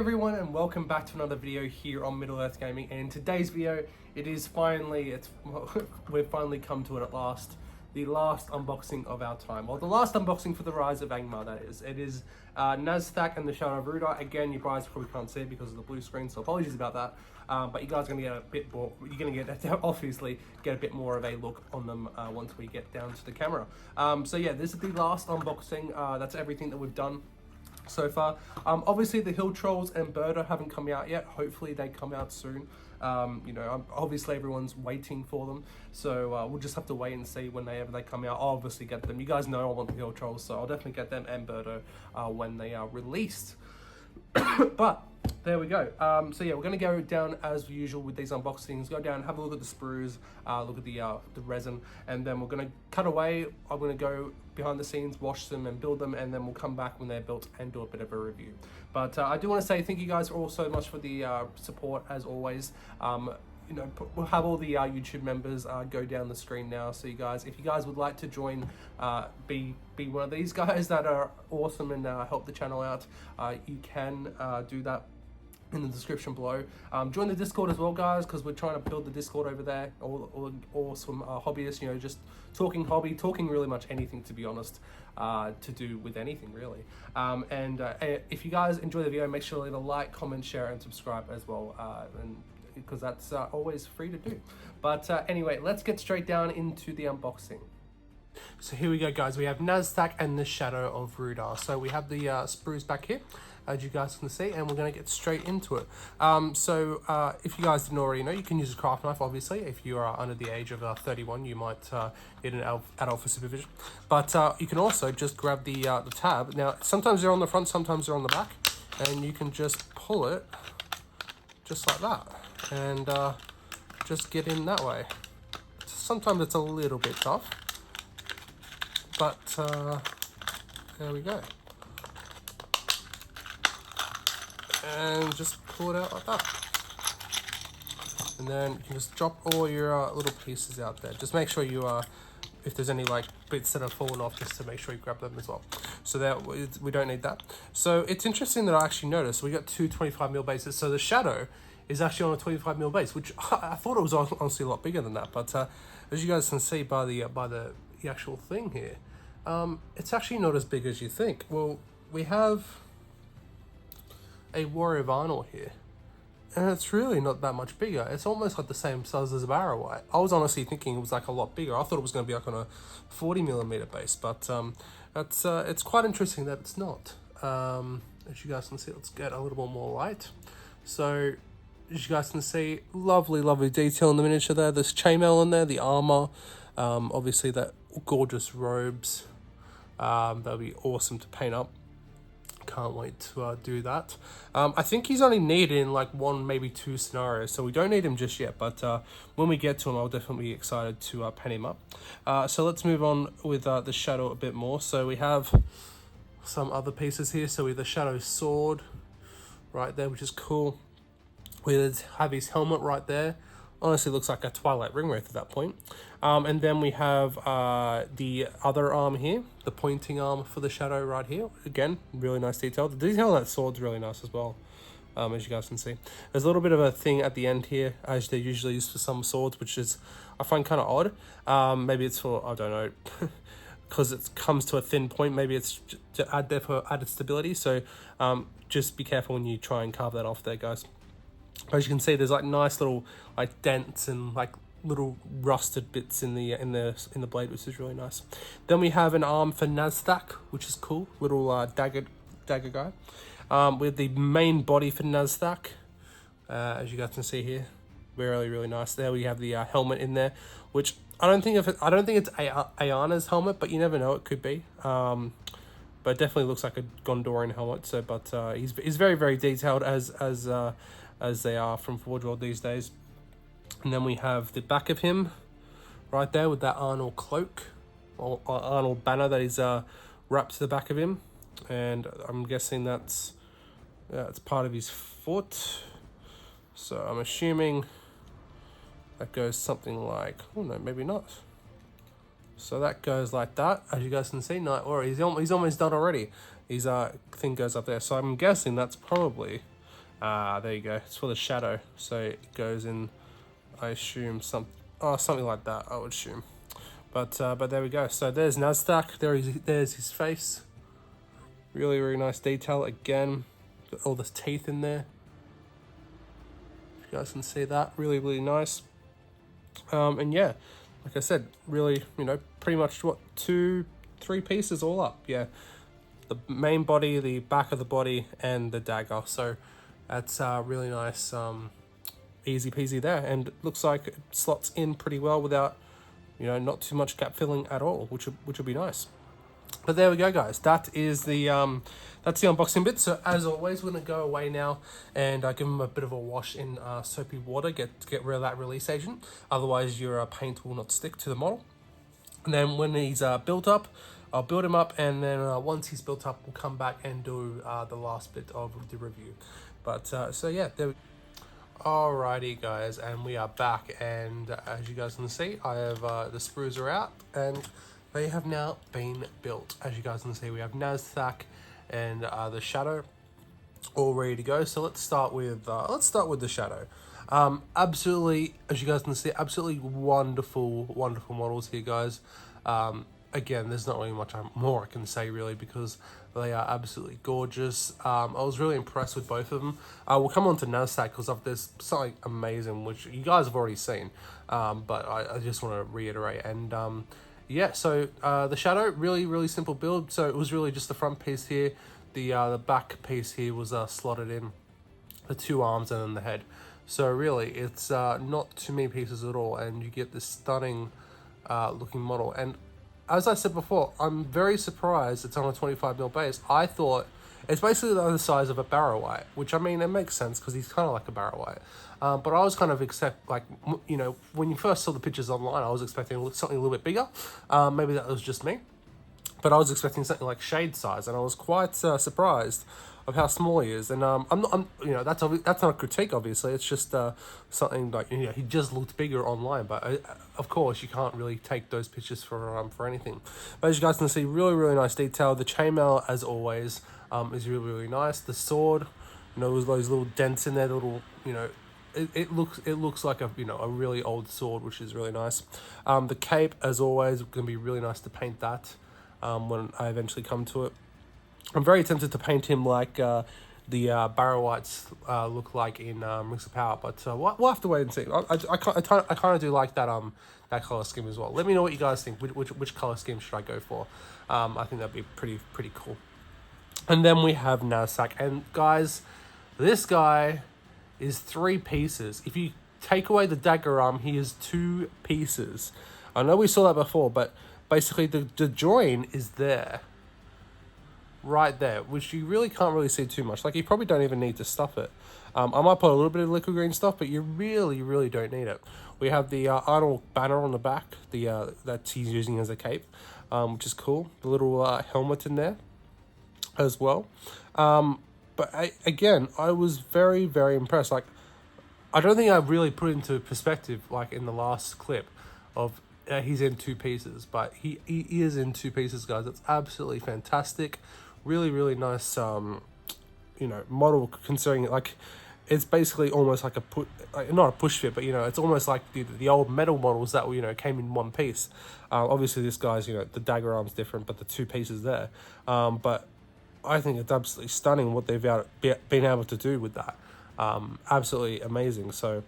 everyone, and welcome back to another video here on Middle Earth Gaming. And in today's video, we've finally come to it at last. The last unboxing of our time. Well, the last unboxing for the Rise of Angmar, that is. It is Nazthák and the Shadow of Rhudaur. Again, you guys probably can't see it because of the blue screen, so apologies about that. But you guys are going to get a bit more, obviously get a bit more of a look on them once we get down to the camera. So yeah, this is the last unboxing. That's everything that we've done so far. Obviously the Hill Trolls and Birder haven't come out yet. Hopefully they come out soon. You know, obviously everyone's waiting for them, so we'll just have to wait and see whenever they come out. I'll obviously get them. You guys know I want the Hill Trolls, so I'll definitely get them and Birdo when they are released. But there we go. So yeah, we're going to go down as usual with these unboxings. Go down, have a look at the sprues, look at the resin, and then we're going to cut away. I'm going to go behind the scenes, wash them and build them, and then we'll come back when they're built and do a bit of a review. But I do want to say thank you guys all so much for the support as always. You know, we'll have all the YouTube members go down the screen now. So you guys, if you guys would like to join, be one of these guys that are awesome and help the channel out, you can do that in the description below. Join the Discord as well, guys, because we're trying to build the Discord over there. All awesome hobbyists, you know, just talking hobby, talking really much anything, to be honest, to do with anything really. If you guys enjoy the video, make sure to leave a like, comment, share, and subscribe as well. Because that's always free to do. But anyway, let's get straight down into the unboxing. So here we go, guys. We have Nazthák and the Shadow of Rhudaur. So we have the sprues back here, as you guys can see, and we're going to get straight into it. If you guys didn't already know, you can use a craft knife, obviously. If you are under the age of 31, you might need an adult for supervision. But you can also just grab the tab. Now, sometimes they're on the front, sometimes they're on the back, and you can just pull it just like that, and just get in that way. Sometimes it's a little bit tough, but there we go. And just pull it out like that. And then you can just drop all your little pieces out there. Just make sure you, if there's any like bits that have fallen off, just to make sure you grab them as well. So that we don't need that. So it's interesting that I actually noticed we got two 25mm bases. So the Shadow is actually on a 25mm base, which I thought it was honestly a lot bigger than that. But as you guys can see by the actual thing here, it's actually not as big as you think. Well, we have a Warrior Vinyl here, and it's really not that much bigger. It's almost like the same size as a Barrow. I was honestly thinking it was like a lot bigger. I thought it was going to be like on a 40mm base, but it's quite interesting that it's not. As you guys can see, let's get a little bit more light. So as you guys can see, lovely detail in the miniature there. There's chainmail in there, the armor, obviously that gorgeous robes. That'll be awesome to paint up. Can't wait to do that. I think he's only needed in like one, maybe two scenarios, so we don't need him just yet, but when we get to him, I'll definitely be excited to paint him up. So let's move on with the Shadow a bit more. So we have some other pieces here. So we have the Shadow sword right there, which is cool. We have his helmet right there. Honestly looks like a Twilight Ringwraith at that point. And then we have the other arm here, the pointing arm for the Shadow right here. Again, really nice detail. The detail on that sword's really nice as well, as you guys can see. There's a little bit of a thing at the end here, as they usually use for some swords, which is, I find kind of odd. Maybe it's for, I don't know, because it comes to a thin point. Maybe it's to add there for added stability. So just be careful when you try and carve that off there, guys. As you can see, there's like nice little like dents and like little rusted bits in the blade, which is really nice. Then we have an arm for Nazthák, which is cool, little dagger guy. With the main body for Nazthák, as you guys can see here, really nice. There we have the helmet in there, which I don't think it's Ayana's helmet, but you never know, it could be. But it definitely looks like a Gondorian helmet. So, but he's very detailed as they are from Forge World these days. And then we have the back of him right there with that Arnold cloak, or Arnold banner that is wrapped to the back of him. And I'm guessing that's part of his foot. So I'm assuming that goes something like, oh no, maybe not. So that goes like that, as you guys can see. He's almost done already. His thing goes up there. So I'm guessing that's probably There you go. It's for the shadow, so it goes in, I assume, something like that, I would assume. But there we go. So there's Nazthák. There's his face. Really, really nice detail. Again, got all the teeth in there. If you guys can see that, really, really nice. And yeah, like I said, really, pretty much what, 2-3 pieces all up. Yeah, the main body, the back of the body, and the dagger. So that's really nice. Easy peasy there, and it looks like it slots in pretty well without, not too much gap filling at all, which would be nice. But there we go, guys. That is the that's the unboxing bit. So as always, we're gonna go away now and give them a bit of a wash in soapy water, get rid of that release agent. Otherwise, your paint will not stick to the model. And then when he's built up, I'll build him up, and then once he's built up, we'll come back and do the last bit of the review. But so yeah, there we go. Alrighty, guys, and we are back, and as you guys can see, I have the sprues are out, and they have now been built. As you guys can see, we have Nazthák and the shadow all ready to go. So let's start with the shadow. Absolutely, as you guys can see, absolutely wonderful models here, guys. Again, there's not really much more I can say, really, because they are absolutely gorgeous. I was really impressed with both of them. We'll come on to Nazthák because there's something amazing, which you guys have already seen, but I just want to reiterate. And yeah, so the shadow, really simple build. So it was really just the front piece here. The back piece here was slotted in, the 2 arms and then the head. So really, it's not too many pieces at all, and you get this stunning looking model. And as I said before, I'm very surprised it's on a 25mm base. I thought it's basically the size of a Barrow White, which, I mean, it makes sense because he's kind of like a Barrow White. But I was kind of when you first saw the pictures online, I was expecting something a little bit bigger. Maybe that was just me, but I was expecting something like shade size, and I was quite surprised of how small he is. And that's not a critique, obviously. It's just something like, he just looked bigger online, but of course you can't really take those pictures for anything. But as you guys can see, really nice detail. The chainmail, as always, is really nice. The sword, with those little dents in there, it looks like a a really old sword, which is really nice. The cape, as always, going to be really nice to paint that when I eventually come to it. I'm very tempted to paint him like the Barrow Whites look like in Rings of Power, but we'll have to wait and see. I kind of do like that color scheme as well. Let me know what you guys think. Which color scheme should I go for? I think that'd be pretty cool. And then we have Nazthák, and guys, this guy is 3 pieces. If you take away the dagger arm, he is 2 pieces. I know we saw that before, but basically the join is there. Right there, which you really can't really see too much. Like, you probably don't even need to stuff it. I might put a little bit of liquid green stuff, but you really don't need it. We have the Arnold banner on the back, that he's using as a cape, which is cool. The little helmet in there as well. But again, I was very impressed. Like, I don't think I really put into perspective, like in the last clip, of he's in 2 pieces, but he is in 2 pieces, guys. It's absolutely fantastic. Really nice, model, considering like it's basically almost like not a push fit, but it's almost like the old metal models that came in 1 piece. Obviously this guy's the dagger arm's different, but the 2 pieces there. But I think it's absolutely stunning what they've been able to do with that. Absolutely amazing. So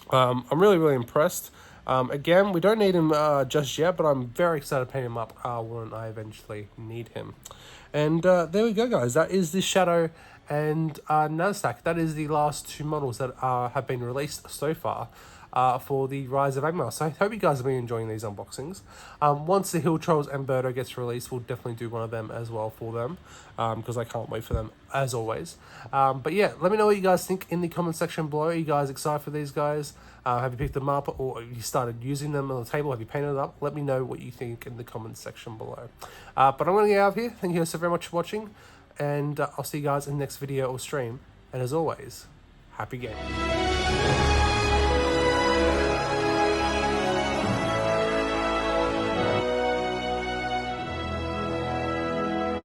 I'm really impressed. Again, we don't need him just yet, but I'm very excited to paint him up when I eventually need him. And there we go, guys. That is the Shadow and Nazthák. That is the last 2 models that have been released so far for the Rise of Angmar. So I hope you guys have been enjoying these unboxings. Once the Hill Trolls and Birdo gets released, we'll definitely do one of them as well for them, because I can't wait for them, as always. But yeah, let me know what you guys think in the comment section below. Are you guys excited for these guys? Have you picked them up, or have you started using them on the table? Have you painted it up? Let me know what you think in the comment section below. But I'm going to get out of here. Thank you guys so very much for watching, and I'll see you guys in the next video or stream. And as always, happy gaming.